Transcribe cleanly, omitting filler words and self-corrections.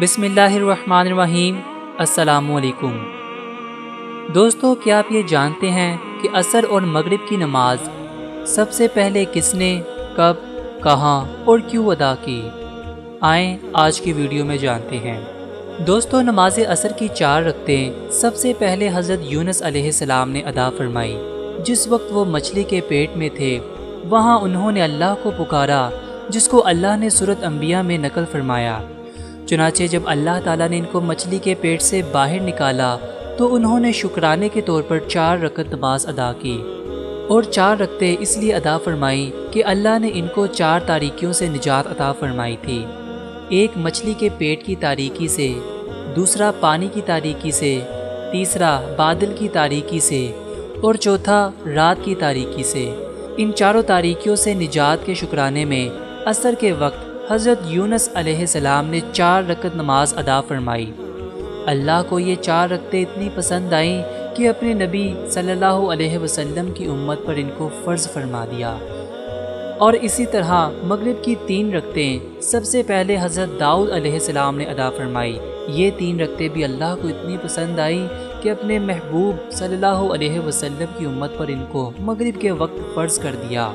بسم اللہ الرحمن الرحیم۔ السلام علیکم دوستو، کیا آپ یہ جانتے ہیں کہ عصر اور مغرب کی نماز سب سے پہلے کس نے، کب، کہاں اور کیوں ادا کی؟ آئیں آج کی ویڈیو میں جانتے ہیں۔ دوستو، نماز عصر کی 4 رکعتیں سب سے پہلے حضرت یونس علیہ السلام نے ادا فرمائی۔ جس وقت وہ مچھلی کے پیٹ میں تھے وہاں انہوں نے اللہ کو پکارا، جس کو اللہ نے سورۃ انبیاء میں نقل فرمایا۔ چنانچہ جب اللہ تعالیٰ نے ان کو مچھلی کے پیٹ سے باہر نکالا تو انہوں نے شکرانے کے طور پر 4 رکعت نماز ادا کی، اور 4 رکعتیں اس لیے ادا فرمائی کہ اللہ نے ان کو 4 تاریکیوں سے نجات عطا فرمائی تھی۔ ایک مچھلی کے پیٹ کی تاریکی سے، دوسرا پانی کی تاریکی سے، تیسرا بادل کی تاریکی سے، اور چوتھا رات کی تاریکی سے۔ ان 4 تاریکیوں سے نجات کے شکرانے میں عصر کے وقت حضرت یونس علیہ السلام نے 4 رکعت نماز ادا فرمائی۔ اللہ کو یہ 4 رکعتیں اتنی پسند آئیں کہ اپنے نبی صلی اللہ علیہ وسلم کی امت پر ان کو فرض فرما دیا۔ اور اسی طرح مغرب کی 3 رکعتیں سب سے پہلے حضرت داؤد علیہ السلام نے ادا فرمائی۔ یہ 3 رکعتیں بھی اللہ کو اتنی پسند آئیں کہ اپنے محبوب صلی اللہ علیہ وسلم کی امت پر ان کو مغرب کے وقت فرض کر دیا۔